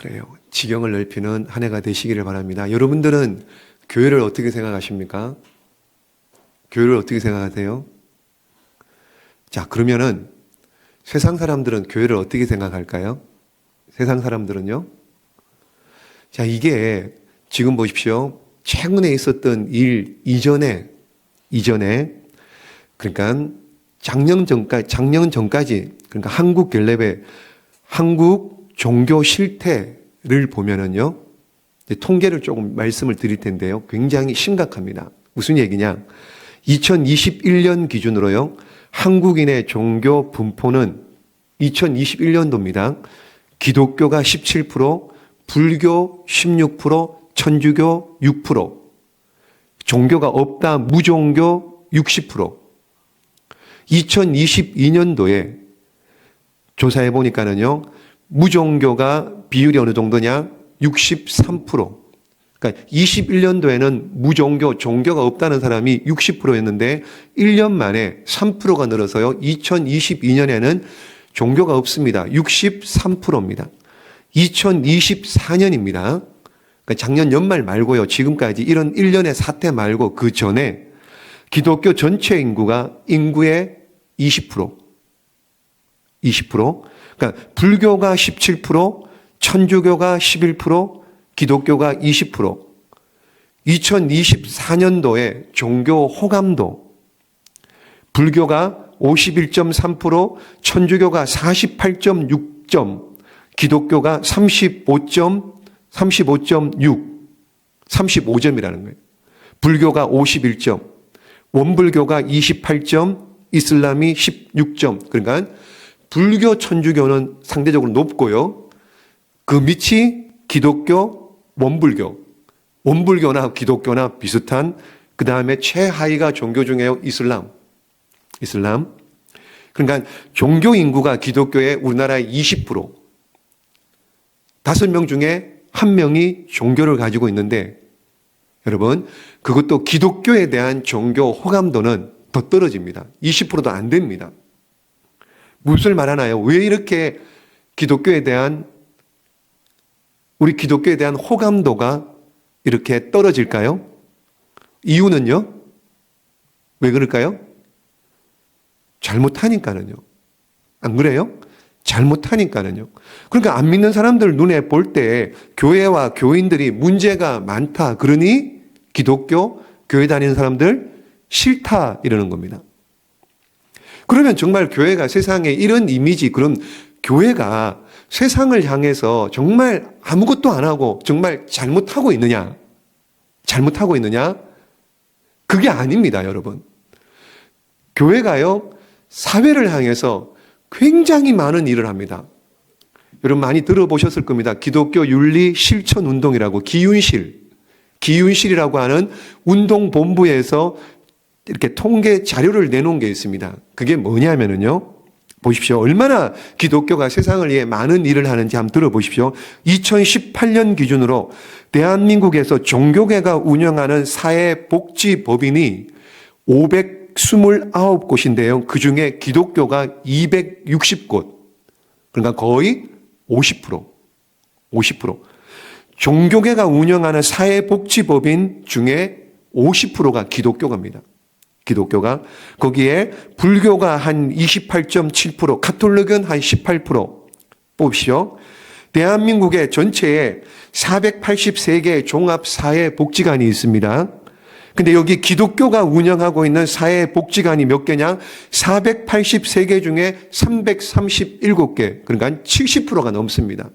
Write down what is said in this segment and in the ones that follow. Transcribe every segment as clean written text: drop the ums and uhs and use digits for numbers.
그래요. 지경을 넓히는 한 해가 되시기를 바랍니다. 여러분들은 교회를 어떻게 생각하십니까? 교회를 어떻게 생각하세요? 자, 그러면은 세상 사람들은 교회를 어떻게 생각할까요? 세상 사람들은요? 자, 이게 지금 보십시오. 최근에 있었던 일 이전에 그러니까 작년 전까지 그러니까 한국 갤럽의 한국 종교 실태를 보면은요. 통계를 조금 말씀을 드릴 텐데요. 굉장히 심각합니다. 무슨 얘기냐? 2021년 기준으로요. 한국인의 종교 분포는 2021년도입니다. 기독교가 17%, 불교 16%, 천주교 6%, 종교가 없다 무종교 60%. 2022년도에 조사해 보니까는요. 무종교가 비율이 어느 정도냐? 63%. 그러니까 21년도에는 무종교, 종교가 없다는 사람이 60%였는데 1년 만에 3%가 늘어서요. 2022년에는 종교가 없습니다. 63%입니다. 2024년입니다. 그러니까 작년 연말 말고요. 지금까지 이런 일련의 사태 말고 그 전에 기독교 전체 인구의 20%. 그러니까 불교가 17%, 천주교가 11%, 기독교가 20%. 2024년도에 종교 호감도 불교가 51.3%, 천주교가 48.6점, 기독교가 35.6, 35점이라는 거예요. 불교가 51점, 원불교가 28점, 이슬람이 16점. 그러니까 불교, 천주교는 상대적으로 높고요. 그 밑이 기독교, 원불교나 기독교나 비슷한 그 다음에 최하위가 종교 중에요. 이슬람. 그러니까 종교 인구가 기독교의 우리나라의 20%. 5명 중에 1명이 종교를 가지고 있는데 여러분 그것도 기독교에 대한 종교 호감도는 더 떨어집니다. 20%도 안 됩니다. 무엇을 말하나요? 왜 이렇게 우리 기독교에 대한 호감도가 이렇게 떨어질까요? 이유는요? 왜 그럴까요? 잘못하니까는요. 안 그래요? 잘못하니까는요. 그러니까 안 믿는 사람들 눈에 볼 때 교회와 교인들이 문제가 많다. 그러니 기독교, 교회 다니는 사람들 싫다 이러는 겁니다. 그러면 정말 교회가 세상에 이런 이미지, 그럼 교회가 세상을 향해서 정말 아무것도 안 하고 정말 잘못하고 있느냐? 그게 아닙니다, 여러분. 교회가요, 사회를 향해서 굉장히 많은 일을 합니다. 여러분 많이 들어보셨을 겁니다. 기독교 윤리 실천 운동이라고 기윤실이라고 하는 운동본부에서 이렇게 통계 자료를 내놓은 게 있습니다. 그게 뭐냐면요. 보십시오. 얼마나 기독교가 세상을 위해 많은 일을 하는지 한번 들어보십시오. 2018년 기준으로 대한민국에서 종교계가 운영하는 사회복지법인이 529곳인데요. 그중에 기독교가 260곳. 그러니까 거의 50%. 종교계가 운영하는 사회복지법인 중에 50%가 기독교가입니다. 거기에 불교가 한 28.7%, 가톨릭은 한 18%. 뽑으시오. 대한민국의 전체에 483개의 종합사회복지관이 있습니다. 근데 여기 기독교가 운영하고 있는 사회복지관이 몇 개냐? 483개 중에 337개. 그러니까 70%가 넘습니다.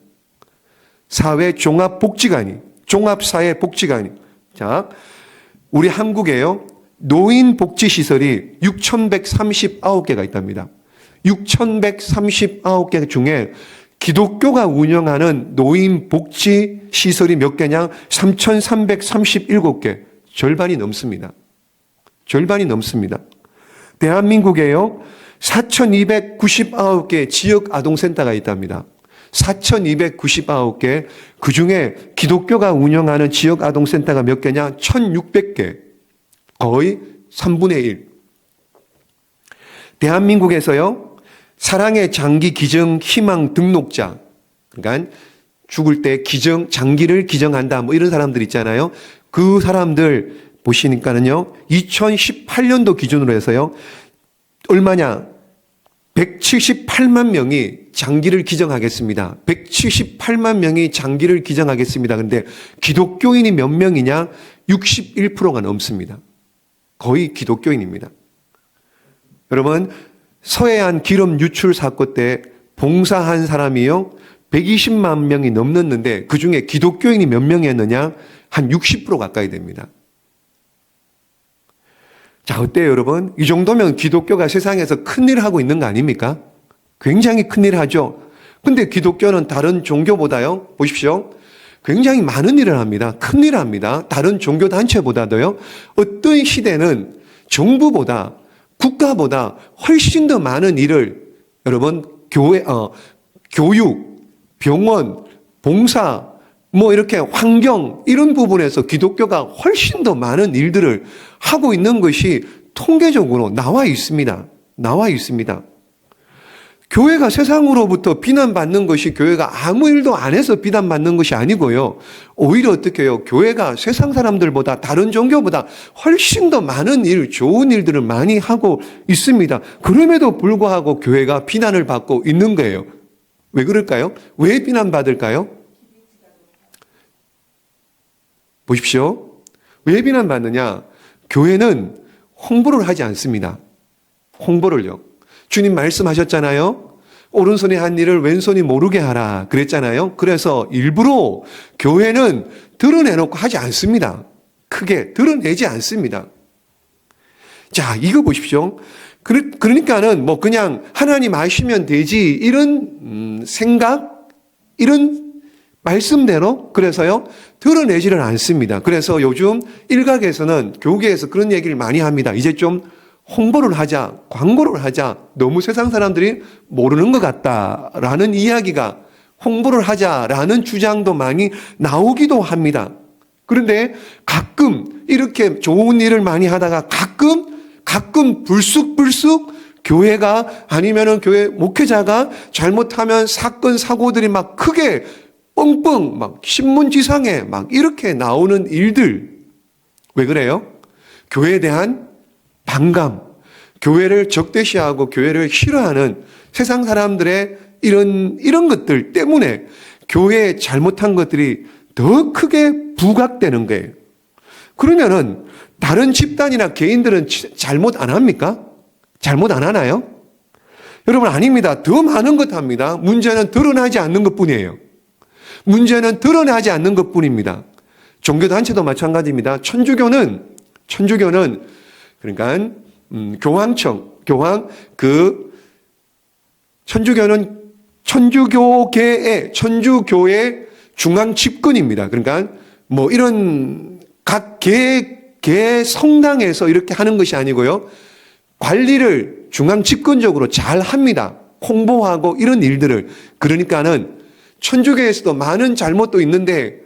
종합사회복지관이. 자, 우리 한국에요. 노인복지시설이 6,139개가 있답니다. 6,139개 중에 기독교가 운영하는 노인복지시설이 몇 개냐? 3,337개. 절반이 넘습니다. 대한민국에요. 4,299개 지역아동센터가 있답니다. 4,299개. 그 중에 기독교가 운영하는 지역아동센터가 몇 개냐? 1,600개. 거의 3분의 1. 대한민국에서요. 사랑의 장기 기증 희망 등록자. 그러니까 죽을 때 장기를 기정한다. 뭐 이런 사람들 있잖아요. 그 사람들 보시니까는요, 2018년도 기준으로 해서요, 얼마냐? 178만 명이 장기를 기정하겠습니다. 178만 명이 장기를 기정하겠습니다. 근데 기독교인이 몇 명이냐? 61%가 넘습니다. 거의 기독교인입니다. 여러분, 서해안 기름 유출 사건 때 봉사한 사람이요, 120만 명이 넘었는데 그 중에 기독교인이 몇 명이었느냐? 한 60% 가까이 됩니다. 자, 어때요, 여러분? 이 정도면 기독교가 세상에서 큰일을 하고 있는 거 아닙니까? 굉장히 큰일을 하죠. 근데 기독교는 다른 종교보다요, 보십시오. 굉장히 많은 일을 합니다. 큰일을 합니다. 다른 종교단체보다도요, 어떤 시대는 정부보다, 국가보다 훨씬 더 많은 일을, 여러분, 교육, 병원, 봉사, 뭐 이렇게 환경 이런 부분에서 기독교가 훨씬 더 많은 일들을 하고 있는 것이 통계적으로 나와 있습니다. 나와 있습니다. 교회가 세상으로부터 비난받는 것이 교회가 아무 일도 안 해서 비난받는 것이 아니고요. 오히려 어떻게 해요? 교회가 세상 사람들보다 다른 종교보다 훨씬 더 많은 일, 좋은 일들을 많이 하고 있습니다. 그럼에도 불구하고 교회가 비난을 받고 있는 거예요. 왜 그럴까요? 왜 비난받을까요? 보십시오. 왜 비난받느냐? 교회는 홍보를 하지 않습니다. 홍보를요. 주님 말씀하셨잖아요. 오른손이 한 일을 왼손이 모르게 하라 그랬잖아요. 그래서 일부러 교회는 드러내놓고 하지 않습니다. 크게 드러내지 않습니다. 자, 이거 보십시오. 그러니까는 뭐 그냥 하나님 아시면 되지 이런 생각, 이런 말씀대로 그래서요 드러내지를 않습니다. 그래서 요즘 일각에서는 교계에서 그런 얘기를 많이 합니다. 이제 좀 홍보를 하자, 광고를 하자. 너무 세상 사람들이 모르는 것 같다라는 이야기가, 홍보를 하자라는 주장도 많이 나오기도 합니다. 그런데 가끔 이렇게 좋은 일을 많이 하다가 가끔 불쑥 교회가 아니면은 교회 목회자가 잘못하면 사건 사고들이 막 크게 뻥뻥 막 신문지상에 막 이렇게 나오는 일들. 왜 그래요? 교회에 대한 반감, 교회를 적대시하고 교회를 싫어하는 세상 사람들의 이런 것들 때문에 교회에 잘못한 것들이 더 크게 부각되는 거예요. 그러면은 다른 집단이나 개인들은 잘못 안 합니까? 잘못 안 하나요? 여러분, 아닙니다. 더 많은 것 합니다. 문제는 드러나지 않는 것 뿐이에요. 문제는 드러나지 않는 것 뿐입니다. 종교단체도 마찬가지입니다. 천주교는 그러니까 천주교의 중앙 집권입니다. 그러니까 뭐 이런 각 개 성당에서 이렇게 하는 것이 아니고요. 관리를 중앙 집권적으로 잘 합니다. 홍보하고 이런 일들을. 그러니까는 천주교에서도 많은 잘못도 있는데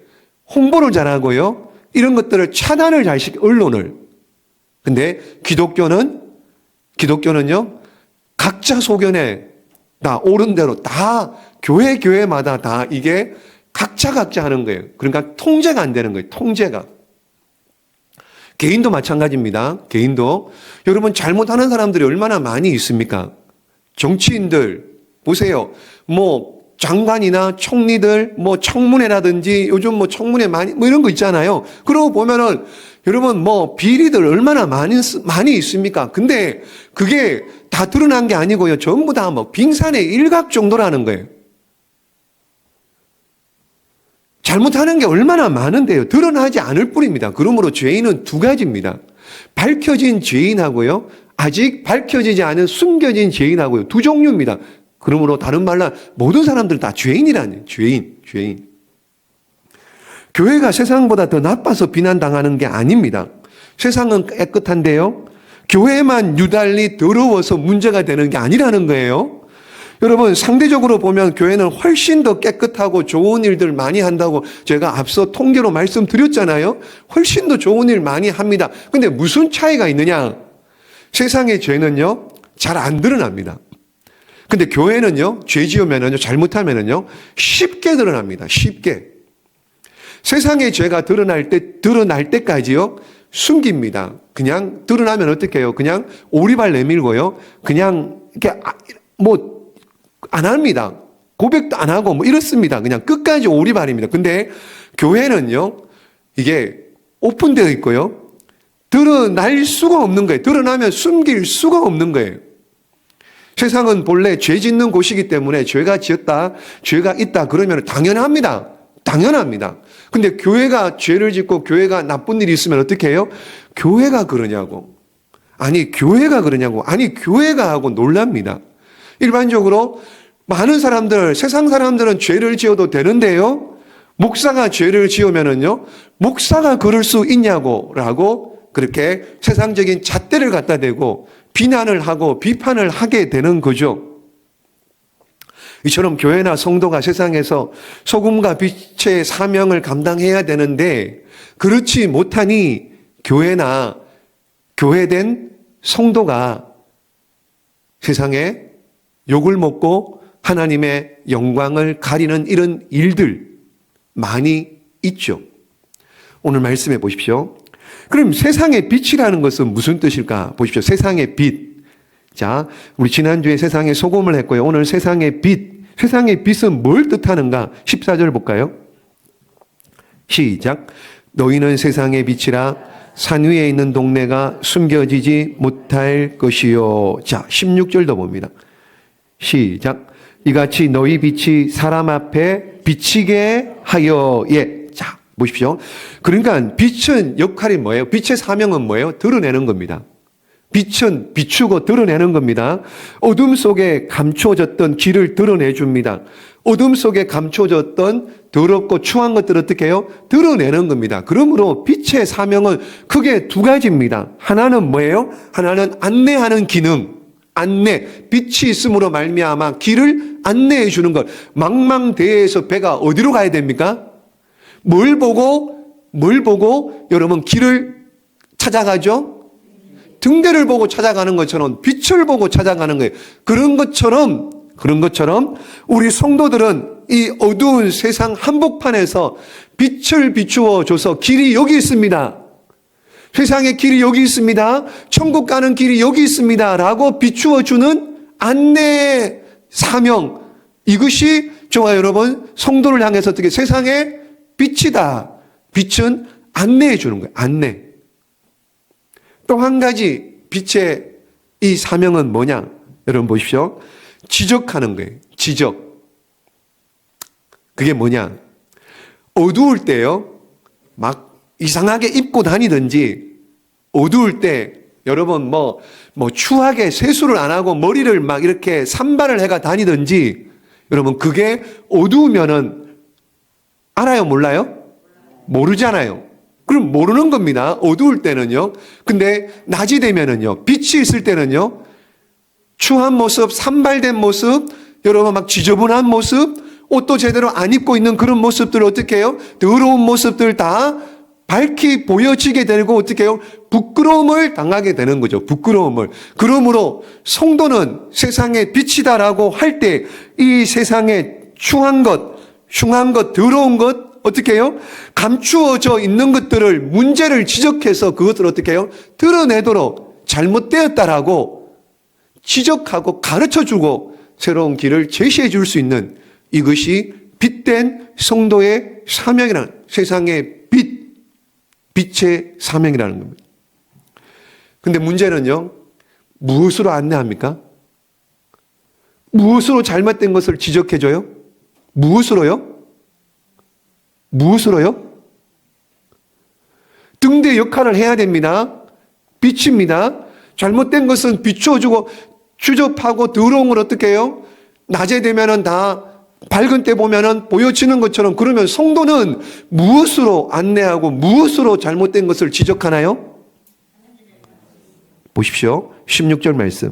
홍보를 잘하고요. 이런 것들을 차단을 잘 시켜, 언론을. 근데 기독교는요, 각자 소견에 다 옳은 대로 다 교회마다 다 이게 각자 하는 거예요. 그러니까 통제가 안 되는 거예요. 통제가. 개인도 마찬가지입니다. 개인도. 여러분, 잘못하는 사람들이 얼마나 많이 있습니까? 정치인들 보세요. 뭐 장관이나 총리들, 뭐 청문회라든지 요즘 뭐 청문회 많이 이런 거 있잖아요. 그러고 보면은 여러분 뭐 비리들 얼마나 많이 있습니까? 근데 그게 다 드러난 게 아니고요. 전부 다 뭐 빙산의 일각 정도라는 거예요. 잘못하는 게 얼마나 많은데요. 드러나지 않을 뿐입니다. 그러므로 죄인은 두 가지입니다. 밝혀진 죄인하고요. 아직 밝혀지지 않은 숨겨진 죄인하고요. 두 종류입니다. 그러므로 다른 말로 모든 사람들 다 죄인이라는 죄인. 교회가 세상보다 더 나빠서 비난당하는 게 아닙니다. 세상은 깨끗한데요. 교회만 유달리 더러워서 문제가 되는 게 아니라는 거예요. 여러분, 상대적으로 보면 교회는 훨씬 더 깨끗하고 좋은 일들 많이 한다고 제가 앞서 통계로 말씀드렸잖아요. 훨씬 더 좋은 일 많이 합니다. 근데 무슨 차이가 있느냐? 세상의 죄는요, 잘 안 드러납니다. 근데 교회는요, 죄 지으면은요, 잘못하면은요, 쉽게 드러납니다. 쉽게. 세상의 죄가 드러날 때까지요, 숨깁니다. 그냥 드러나면 어떻게 해요? 그냥 오리발 내밀고요, 그냥, 이렇게, 안 합니다. 고백도 안 하고, 이렇습니다. 그냥 끝까지 오리발입니다. 근데 교회는요, 이게 오픈되어 있고요, 드러날 수가 없는 거예요. 드러나면 숨길 수가 없는 거예요. 세상은 본래 죄 짓는 곳이기 때문에 죄가 지었다, 죄가 있다 그러면 당연합니다. 당연합니다. 근데 교회가 죄를 짓고 교회가 나쁜 일이 있으면 어떻게 해요? 교회가 그러냐고. 아니, 교회가 그러냐고. 아니, 교회가 하고 놀랍니다. 일반적으로 많은 사람들, 세상 사람들은 죄를 지어도 되는데요, 목사가 죄를 지으면은요, 목사가 그럴 수 있냐고 라고 그렇게 세상적인 잣대를 갖다 대고 비난을 하고 비판을 하게 되는 거죠. 이처럼 교회나 성도가 세상에서 소금과 빛의 사명을 감당해야 되는데 그렇지 못하니 교회나 교회된 성도가 세상에 욕을 먹고 하나님의 영광을 가리는 이런 일들 많이 있죠. 오늘 말씀해 보십시오. 그럼 세상의 빛이라는 것은 무슨 뜻일까? 보십시오. 세상의 빛. 자, 우리 지난주에 세상의 소금을 했고요. 오늘 세상의 빛. 세상의 빛은 뭘 뜻하는가? 14절 볼까요? 시작. 너희는 세상의 빛이라 산 위에 있는 동네가 숨겨지지 못할 것이요. 자, 16절도 봅니다. 시작. 이같이 너희 빛이 사람 앞에 비치게 하여. 예. 자, 보십시오. 그러니까 빛은 역할이 뭐예요? 빛의 사명은 뭐예요? 드러내는 겁니다. 빛은 비추고 드러내는 겁니다. 어둠 속에 감춰졌던 길을 드러내줍니다. 어둠 속에 감춰졌던 더럽고 추한 것들을 어떻게 해요? 드러내는 겁니다. 그러므로 빛의 사명은 크게 두 가지입니다. 하나는 뭐예요? 하나는 안내하는 기능. 안내. 빛이 있음으로 말미암아 길을 안내해 주는 것. 망망대해에서 배가 어디로 가야 됩니까? 뭘 보고 여러분 길을 찾아가죠? 등대를 보고 찾아가는 것처럼 빛을 보고 찾아가는 거예요. 그런 것처럼 우리 성도들은 이 어두운 세상 한복판에서 빛을 비추어 줘서 길이 여기 있습니다. 세상의 길이 여기 있습니다. 천국 가는 길이 여기 있습니다. 라고 비추어 주는 안내의 사명. 이것이 저와 여러분 성도를 향해서 어떻게 세상의 빛이다. 빛은 안내해 주는 거예요. 안내. 또 한 가지 빛의 이 사명은 뭐냐? 여러분 보십시오. 지적하는 거예요. 지적. 그게 뭐냐? 어두울 때요. 막 이상하게 입고 다니든지 어두울 때 여러분 추하게 세수를 안 하고 머리를 막 이렇게 산발을 해가 다니든지 여러분 그게 어두우면은 알아요? 몰라요? 모르잖아요. 그럼 모르는 겁니다. 어두울 때는요. 근데 낮이 되면은요. 빛이 있을 때는요. 추한 모습, 산발된 모습, 여러분 막 지저분한 모습, 옷도 제대로 안 입고 있는 그런 모습들을 어떻게 해요? 더러운 모습들 다 밝히 보여지게 되고 어떻게 해요? 부끄러움을 당하게 되는 거죠. 부끄러움을. 그러므로 성도는 세상의 빛이다라고 할 때 이 세상의 추한 것, 흉한 것, 더러운 것 어떻게 해요? 감추어져 있는 것들을 문제를 지적해서 그것을 어떻게 해요? 드러내도록 잘못되었다라고 지적하고 가르쳐주고 새로운 길을 제시해 줄 수 있는 이것이 빛된 성도의 사명이라는 세상의 빛의 사명이라는 겁니다. 근데 문제는요, 무엇으로 안내합니까? 무엇으로 잘못된 것을 지적해줘요? 무엇으로요? 등대 역할을 해야 됩니다. 빛입니다. 잘못된 것은 비추어주고 추접하고 더러운 걸 어떻게 해요? 낮에 되면은 다 밝은 때 보면은 보여지는 것처럼 그러면 성도는 무엇으로 안내하고 무엇으로 잘못된 것을 지적하나요? 보십시오. 16절 말씀.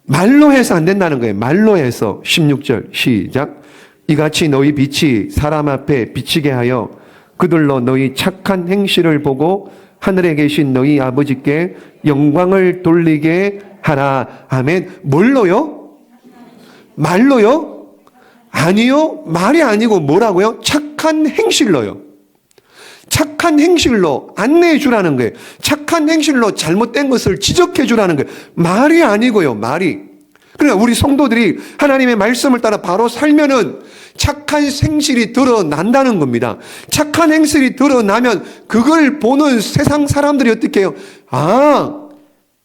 말로 해서 안 된다는 거예요. 말로 해서 16절 시작. 이같이 너희 빛이 사람 앞에 비치게 하여 그들로 너희 착한 행실을 보고 하늘에 계신 너희 아버지께 영광을 돌리게 하라. 아멘. 뭘로요? 말로요? 아니요. 말이 아니고 뭐라고요? 착한 행실로요. 착한 행실로 안내해 주라는 거예요. 착한 행실로 잘못된 것을 지적해 주라는 거예요. 말이 아니고요. 말이. 그러니까 우리 성도들이 하나님의 말씀을 따라 바로 살면은 착한 행실이 드러난다는 겁니다. 착한 행실이 드러나면 그걸 보는 세상 사람들이 어떻게 해요? 아,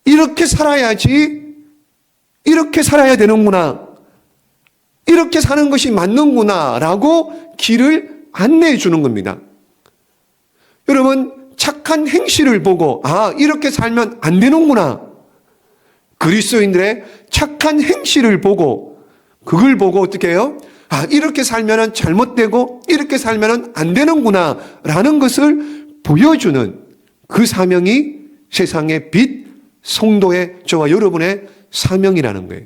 이렇게 살아야지. 이렇게 살아야 되는구나. 이렇게 사는 것이 맞는구나. 라고 길을 안내해 주는 겁니다. 여러분, 착한 행실을 보고, 아, 이렇게 살면 안 되는구나. 그리스도인들의 착한 행실을 보고, 그걸 보고 어떻게 해요? 아, 이렇게 살면 잘못되고, 이렇게 살면 안 되는구나. 라는 것을 보여주는 그 사명이 세상의 빛, 성도의 저와 여러분의 사명이라는 거예요.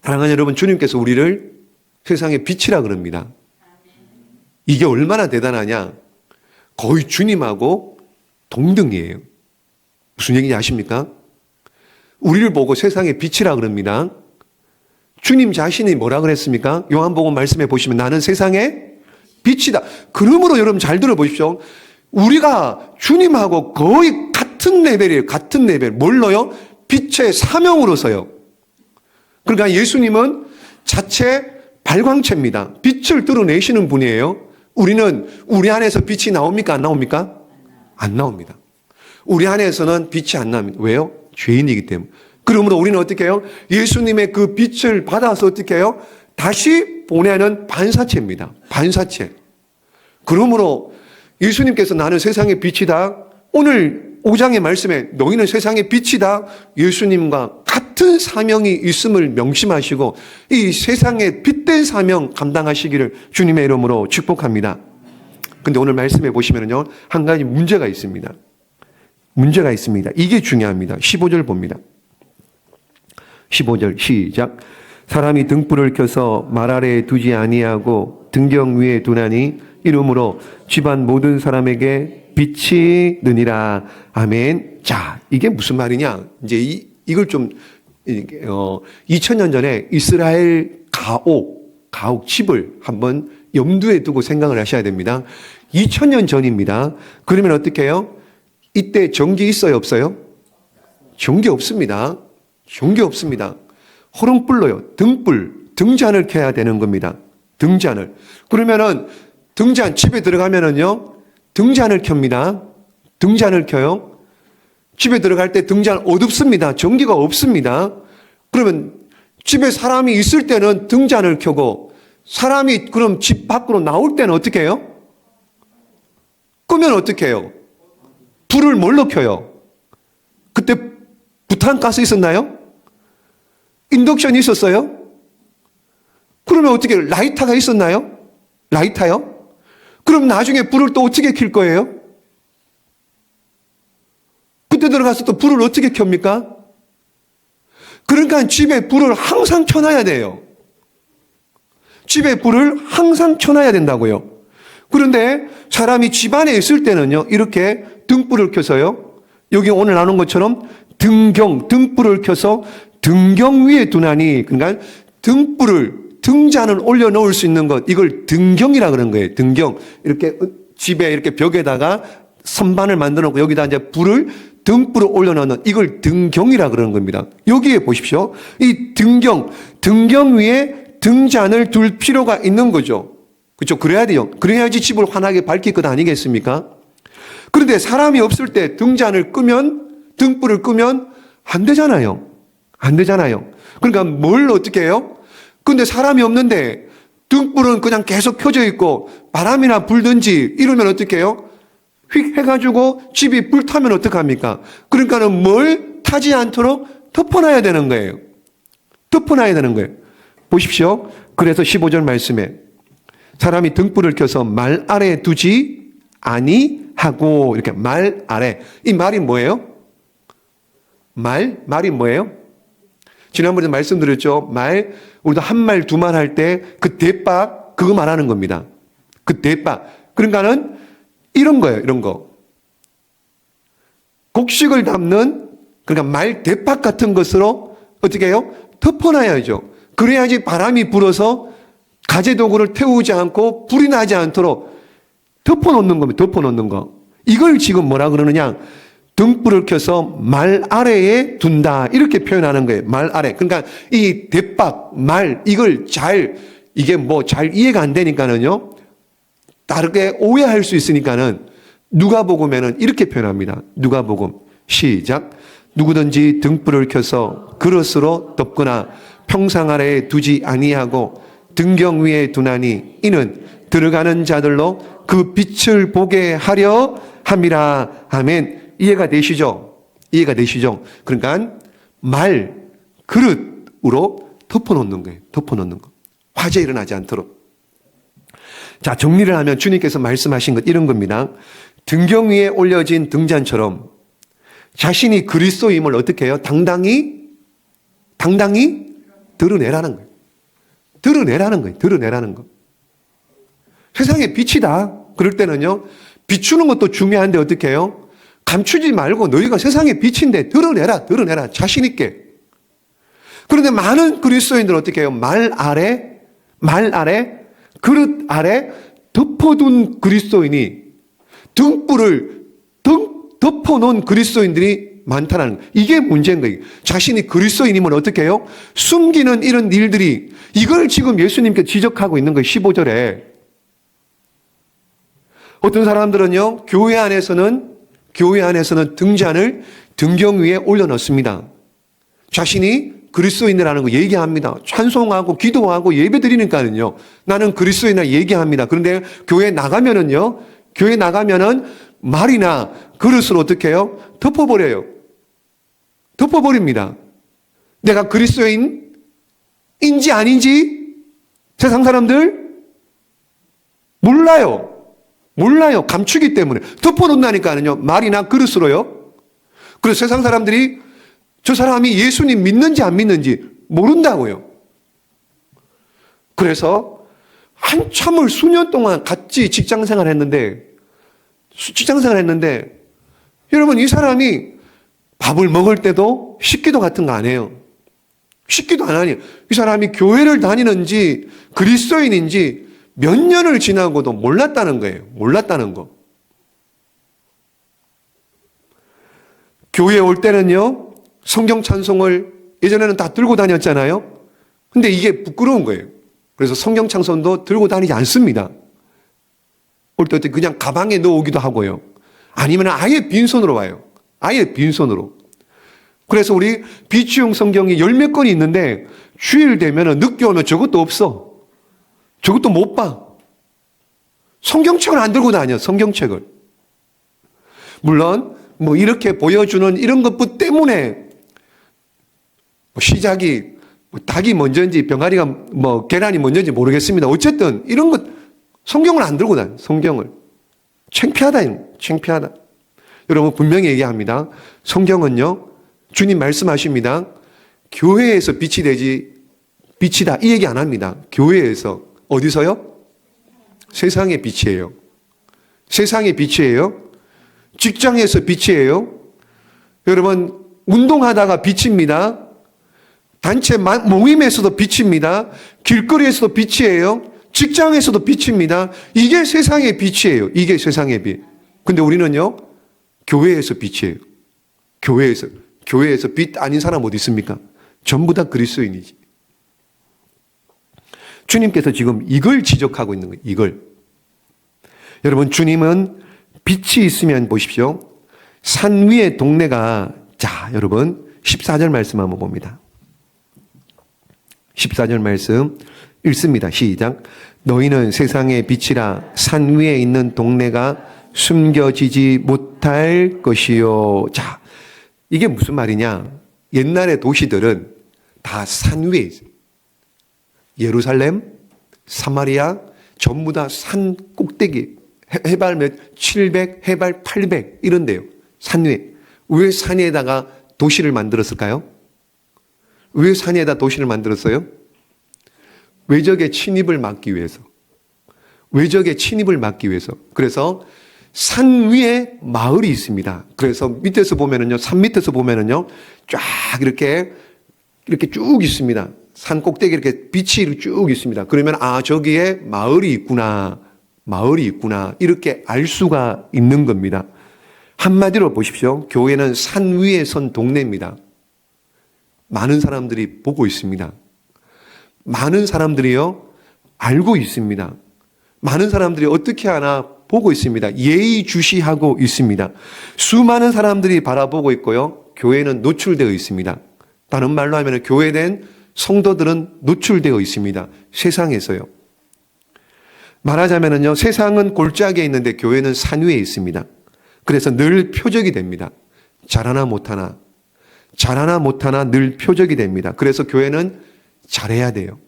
사랑하는 여러분, 주님께서 우리를 세상의 빛이라 그럽니다. 이게 얼마나 대단하냐? 거의 주님하고 동등이에요. 무슨 얘기인지 아십니까? 우리를 보고 세상의 빛이라 그럽니다. 주님 자신이 뭐라 그랬습니까? 요한복음 말씀해 보시면 나는 세상의 빛이다. 그러므로 여러분 잘 들어보십시오. 우리가 주님하고 거의 같은 레벨이에요. 같은 레벨. 뭘로요? 빛의 사명으로서요. 그러니까 예수님은 자체 발광체입니다. 빛을 드러내시는 분이에요. 우리는 우리 안에서 빛이 나옵니까? 안 나옵니까? 안 나옵니다. 우리 안에서는 빛이 안 납니다. 왜요? 죄인이기 때문에. 그러므로 우리는 어떻게 해요? 예수님의 그 빛을 받아서 어떻게 해요? 다시 보내는 반사체입니다. 반사체. 그러므로 예수님께서 나는 세상의 빛이다. 오늘 5장의 말씀에 너희는 세상의 빛이다. 예수님과 같은 사명이 있음을 명심하시고 이 세상의 빛된 사명 감당하시기를 주님의 이름으로 축복합니다. 근데 오늘 말씀해 보시면요, 한 가지 문제가 있습니다. 문제가 있습니다. 이게 중요합니다. 15절 봅니다. 15절 시작. 사람이 등불을 켜서 말 아래에 두지 아니하고 등경 위에 두나니 이름으로 집안 모든 사람에게 빛이 느니라. 아멘. 자, 이게 무슨 말이냐? 이제 이걸 좀 2000년 전에 이스라엘 가옥 집을 한번 염두에 두고 생각을 하셔야 됩니다. 2000년 전입니다. 그러면 어떻게 해요? 이때 전기 있어요, 없어요? 전기 없습니다. 전기 없습니다. 호롱불로요. 등잔을 켜야 되는 겁니다. 등잔을. 그러면은 등잔 집에 들어가면은요, 등잔을 켭니다. 등잔을 켜요. 집에 들어갈 때 등잔 어둡습니다. 전기가 없습니다. 그러면 집에 사람이 있을 때는 등잔을 켜고 사람이 그럼 집 밖으로 나올 때는 어떻게 해요? 끄면 어떻게 해요? 불을 뭘로 켜요? 그때 부탄가스 있었나요? 인덕션이 있었어요? 그러면 어떻게 해요? 라이터가 있었나요? 라이터요? 그럼 나중에 불을 또 어떻게 켤 거예요? 그때 들어가서 또 불을 어떻게 켭니까? 그러니까 집에 불을 항상 켜놔야 돼요. 집에 불을 항상 켜놔야 된다고요. 그런데 사람이 집안에 있을 때는요, 이렇게 등불을 켜서요, 여기 오늘 나눈 것처럼 등불을 켜서 등경 위에 두나니, 그러니까 등잔을 올려놓을 수 있는 것, 이걸 등경이라 그런 거예요. 등경. 이렇게 집에 이렇게 벽에다가 선반을 만들어 놓고 여기다 이제 등불을 올려놓는 이걸 등경이라 그러는 겁니다. 여기에 보십시오. 이 등경 위에 등잔을 둘 필요가 있는 거죠. 그렇죠? 그래야 돼요. 그래야지 집을 환하게 밝힐 것 아니겠습니까? 그런데 사람이 없을 때 등불을 끄면 안 되잖아요. 안 되잖아요. 그러니까 뭘 어떻게 해요? 근데 사람이 없는데 등불은 그냥 계속 켜져 있고 바람이나 불든지 이러면 어떻게 해요? 휙 해가지고 집이 불타면 어떡합니까? 그러니까는 뭘 타지 않도록 덮어놔야 되는 거예요. 덮어놔야 되는 거예요. 보십시오. 그래서 15절 말씀에 사람이 등불을 켜서 말 아래에 두지 아니하고, 이렇게 말 아래. 이 말이 뭐예요? 말이 뭐예요? 지난번에 말씀드렸죠. 우리도 한 말, 두 말 할 때 그 대박, 그거 말하는 겁니다. 그 대박. 그러니까는 이런 거예요, 이런 거. 곡식을 담는 그러니까 말 대팍 같은 것으로 어떻게 해요? 덮어놔야죠. 그래야지 바람이 불어서 가재도구를 태우지 않고 불이 나지 않도록 덮어놓는 겁니다. 덮어놓는 거. 이걸 지금 뭐라 그러느냐? 등불을 켜서 말 아래에 둔다. 이렇게 표현하는 거예요. 말 아래. 그러니까 이 대박, 말, 이걸 이게 뭐 잘 이해가 안 되니까는요. 다르게 오해할 수 있으니까는 누가복음에는 이렇게 표현합니다. 누가복음. 시작. 누구든지 등불을 켜서 그릇으로 덮거나 평상 아래에 두지 아니하고 등경 위에 두나니 이는 들어가는 자들로 그 빛을 보게 하려 함이라. 아멘. 이해가 되시죠? 이해가 되시죠? 그러니까 말, 그릇으로 덮어놓는 거예요. 덮어놓는 거. 화재 일어나지 않도록. 자, 정리를 하면 주님께서 말씀하신 것 이런 겁니다. 등경 위에 올려진 등잔처럼 자신이 그리스도임을 어떻게 해요? 당당히 드러내라는 거예요. 드러내라는 거예요. 드러내라는 거. 세상에 빛이다. 그럴 때는요, 비추는 것도 중요한데 어떻게 해요? 감추지 말고 너희가 세상의 빛인데 드러내라. 자신 있게. 그런데 많은 그리스도인들은 어떻게 해요? 말 아래, 그릇 아래 덮어둔 그리스도인이 등불을 덮어놓은 그리스도인들이 많다는 거예요. 이게 문제인 거예요. 자신이 그리스도인이면 어떻게 해요? 숨기는 이런 일들이 이걸 지금 예수님께 지적하고 있는 거예요. 15절에. 어떤 사람들은요, 교회 안에서는 등잔을 등경 위에 올려놓습니다. 자신이 그리스도인이라는 거 얘기합니다. 찬송하고 기도하고 예배 드리니까는요, 나는 그리스도인이라 얘기합니다. 그런데 교회 나가면은 말이나 그릇으로 어떻게 해요? 덮어버립니다. 내가 그리스도인인지 아닌지 세상 사람들 몰라요. 감추기 때문에. 덮어놓는다니까요. 말이나 그릇으로요. 그래서 세상 사람들이 저 사람이 예수님 믿는지 안 믿는지 모른다고요. 그래서 한참을 수년 동안 같이 직장 생활했는데 여러분, 이 사람이 밥을 먹을 때도 식기도 같은 거 안 해요. 식기도 안 하니. 이 사람이 교회를 다니는지 그리스도인인지 몇 년을 지나고도 몰랐다는 거예요. 몰랐다는 거. 교회에 올 때는요, 성경 찬송을 예전에는 다 들고 다녔잖아요. 근데 이게 부끄러운 거예요. 그래서 성경 찬송도 들고 다니지 않습니다. 올 때 그냥 가방에 넣어오기도 하고요. 아니면 아예 빈손으로 와요. 아예 빈손으로. 그래서 우리 비치용 성경이 10몇 권이 있는데 주일 되면 늦게 오면 저것도 없어. 저것도 못 봐. 성경책을 안 들고 다녀. 성경책을. 물론 뭐 이렇게 보여주는 이런 것뿐 때문에 시작이 닭이 먼저인지 병아리가 계란이 먼저인지 모르겠습니다. 어쨌든 이런 것 성경을 안 들고 다녀. 성경을. 창피하다. 여러분, 분명히 얘기합니다. 성경은요, 주님 말씀하십니다. 교회에서 빛이다. 이 얘기 안 합니다. 교회에서. 어디서요? 세상의 빛이에요. 세상의 빛이에요. 직장에서 빛이에요. 여러분, 운동하다가 빛입니다. 단체 모임에서도 빛입니다. 길거리에서도 빛이에요. 직장에서도 빛입니다. 이게 세상의 빛이에요. 이게 세상의 빛. 근데 우리는요, 교회에서 빛이에요. 교회에서 빛 아닌 사람 어디 있습니까? 전부 다 그리스도인이지. 주님께서 지금 이걸 지적하고 있는 거예요. 이걸. 여러분, 주님은 빛이 있으면 보십시오. 산 위의 동네가, 자, 여러분, 14절 말씀 한번 봅니다. 14절 말씀 읽습니다. 시작. 너희는 세상의 빛이라 산 위에 있는 동네가 숨겨지지 못할 것이요. 자, 이게 무슨 말이냐? 옛날의 도시들은 다 산 위에 있어요. 예루살렘, 사마리아, 전부 다 산 꼭대기, 해발 700, 해발 800 이런데요. 산 위에. 왜 산에다가 도시를 만들었을까요? 왜 산에다 도시를 만들었어요? 외적의 침입을 막기 위해서. 그래서 산 위에 마을이 있습니다. 그래서 밑에서 보면은요, 산 밑에서 보면은요, 쫙 이렇게 쭉 있습니다. 산 꼭대기 이렇게 빛이 쭉 있습니다. 그러면, 아, 저기에 마을이 있구나. 이렇게 알 수가 있는 겁니다. 한마디로 보십시오. 교회는 산 위에 선 동네입니다. 많은 사람들이 보고 있습니다. 많은 사람들이요, 알고 있습니다. 많은 사람들이 어떻게 하나 보고 있습니다. 예의주시하고 있습니다. 수많은 사람들이 바라보고 있고요. 교회는 노출되어 있습니다. 다른 말로 하면 교회된 성도들은 노출되어 있습니다. 세상에서요. 말하자면요, 세상은 골짜기에 있는데 교회는 산 위에 있습니다. 그래서 늘 표적이 됩니다. 잘하나 못하나 늘 표적이 됩니다. 그래서 교회는 잘해야 돼요.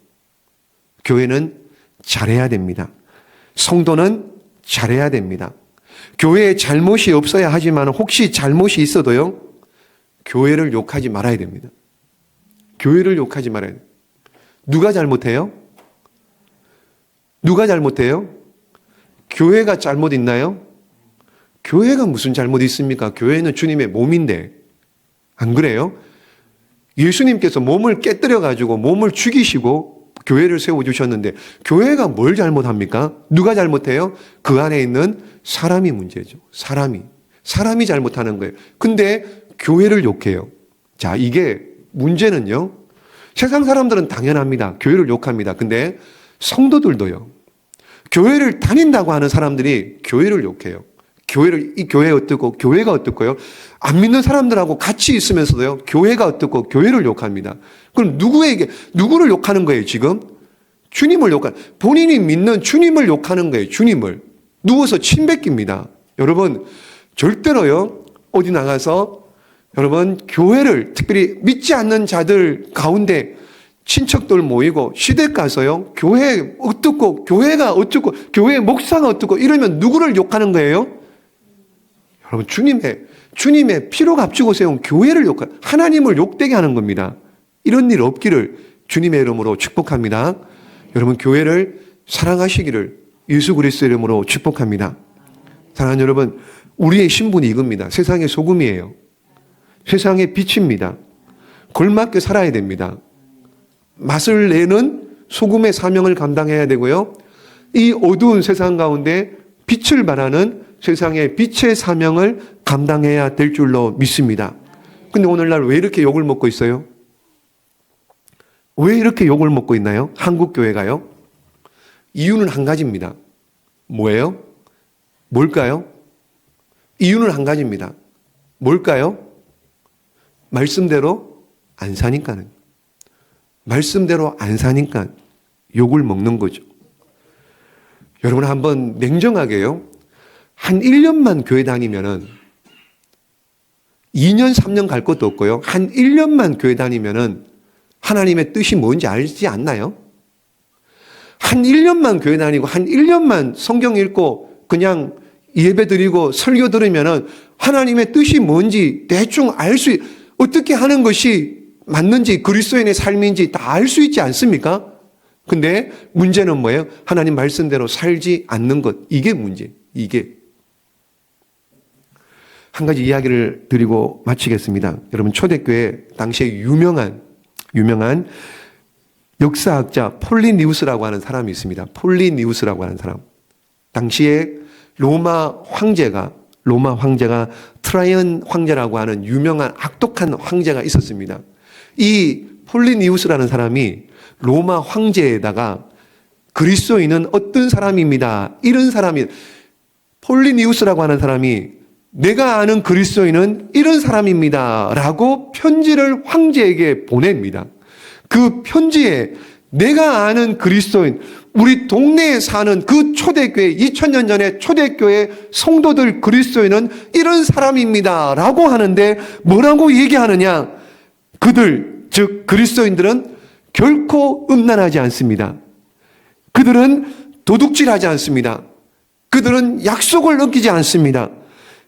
교회는 잘해야 됩니다. 성도는 잘해야 됩니다. 교회에 잘못이 없어야 하지만 혹시 잘못이 있어도요, 교회를 욕하지 말아야 됩니다. 교회를 욕하지 말아야 돼요. 누가 잘못해요? 누가 잘못해요? 교회가 잘못 있나요? 교회가 무슨 잘못 있습니까? 교회는 주님의 몸인데. 안 그래요? 예수님께서 몸을 깨뜨려 가지고 몸을 죽이시고 교회를 세워주셨는데 교회가 뭘 잘못합니까? 누가 잘못해요? 그 안에 있는 사람이 문제죠. 사람이 잘못하는 거예요. 근데 교회를 욕해요. 자, 이게 문제는요, 세상 사람들은 당연합니다. 교회를 욕합니다. 근데 성도들도요, 교회를 다닌다고 하는 사람들이 교회를 욕해요. 이 교회 어떻고, 교회가 어떻고요. 안 믿는 사람들하고 같이 있으면서도요, 교회가 어떻고, 교회를 욕합니다. 그럼 누구를 욕하는 거예요, 지금? 주님을 본인이 믿는 주님을 욕하는 거예요, 주님을. 누워서 침 뱉깁니다. 여러분, 절대로요, 어디 나가서, 여러분, 교회를, 특별히 믿지 않는 자들 가운데 친척들 모이고 시댁 가서요, 교회 어떻고, 교회가 어떻고, 교회 목사가 어떻고, 이러면 누구를 욕하는 거예요? 여러분, 주님의 피로 값주고 세운 교회를 하나님을 욕되게 하는 겁니다. 이런 일 없기를 주님의 이름으로 축복합니다. 여러분, 교회를 사랑하시기를 예수 그리스도의 이름으로 축복합니다. 사랑하는 여러분, 우리의 신분이 이겁니다. 세상의 소금이에요. 세상의 빛입니다. 걸맞게 살아야 됩니다. 맛을 내는 소금의 사명을 감당해야 되고요. 이 어두운 세상 가운데 빛을 발하는 세상의 빛의 사명을 감당해야 될 줄로 믿습니다. 근데 오늘날 왜 이렇게 욕을 먹고 있어요? 왜 이렇게 욕을 먹고 있나요? 한국 교회가요? 이유는 한 가지입니다. 뭐예요? 뭘까요? 이유는 한 가지입니다. 뭘까요? 말씀대로 안 사니까는. 말씀대로 안 사니까 욕을 먹는 거죠. 여러분, 한번 냉정하게요, 한 1년만 교회 다니면은 2년, 3년 갈 것도 없고요. 한 1년만 교회 다니면은 하나님의 뜻이 뭔지 알지 않나요? 한 1년만 교회 다니고 한 1년만 성경 읽고 그냥 예배 드리고 설교 들으면은 하나님의 뜻이 뭔지 대충 어떻게 하는 것이 맞는지, 그리스도인의 삶인지 다 알 수 있지 않습니까? 근데 문제는 뭐예요? 하나님 말씀대로 살지 않는 것. 이게 문제. 이게. 한 가지 이야기를 드리고 마치겠습니다. 여러분, 초대교회 당시에 유명한 역사학자 폴리니우스라고 하는 사람이 있습니다. 폴리니우스라고 하는 사람. 당시에 로마 황제가 트라이언 황제라고 하는 유명한 악독한 황제가 있었습니다. 이 폴리니우스라는 사람이 로마 황제에다가 그리스도인은 어떤 사람입니다. 이런 사람이, 폴리니우스라고 하는 사람이 내가 아는 그리스도인은 이런 사람입니다. 라고 편지를 황제에게 보냅니다. 그 편지에 내가 아는 그리스도인, 우리 동네에 사는 그 초대교회, 2000년 전에 초대교회 성도들 그리스도인은 이런 사람입니다. 라고 하는데 뭐라고 얘기하느냐? 그들, 즉 그리스도인들은 결코 음란하지 않습니다. 그들은 도둑질하지 않습니다. 그들은 약속을 어기지 않습니다.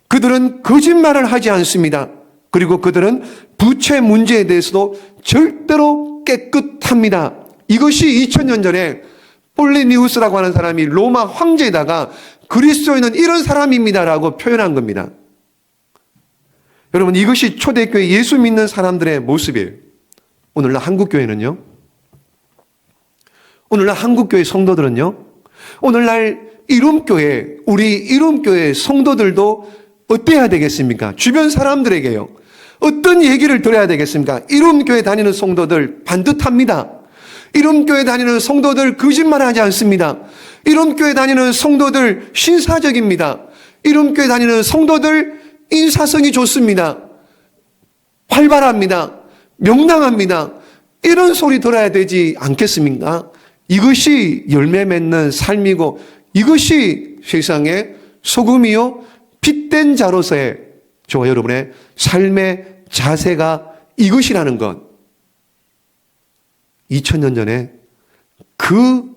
그들은 거짓말을 하지 않습니다. 그리고 그들은 부채 문제에 대해서도 절대로 깨끗합니다. 이것이 2000년 전에 폴리니우스라고 하는 사람이 로마 황제에다가 그리스도인은 이런 사람입니다라고 표현한 겁니다. 여러분, 이것이 초대교회 예수 믿는 사람들의 모습이에요. 오늘날 한국교회는요, 오늘날 한국교회 성도들은요, 오늘날 이룸교회, 우리 이룸교회 성도들도 어때야 되겠습니까? 주변 사람들에게요, 어떤 얘기를 들어야 되겠습니까? 이룸교회 다니는 성도들 반듯합니다. 이룸교회 다니는 성도들 거짓말하지 않습니다. 이룸교회 다니는 성도들 신사적입니다. 이룸교회 다니는 성도들 인사성이 좋습니다. 활발합니다. 명랑합니다. 이런 소리 들어야 되지 않겠습니까? 이것이 열매 맺는 삶이고 이것이 세상의 소금이요 빛된 자로서의 저와 여러분의 삶의 자세가 이것이라는 것. 2000년 전에 그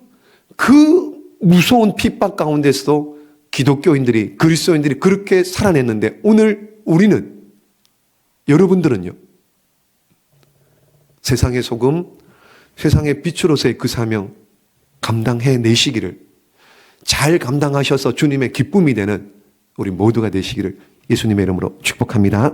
무서운 핍박 가운데서도 기독교인들이, 그리스도인들이 그렇게 살아냈는데 오늘 우리는, 여러분들은요, 세상의 소금, 세상의 빛으로서의 그 사명 감당해내시기를, 잘 감당하셔서 주님의 기쁨이 되는 우리 모두가 되시기를 예수님의 이름으로 축복합니다.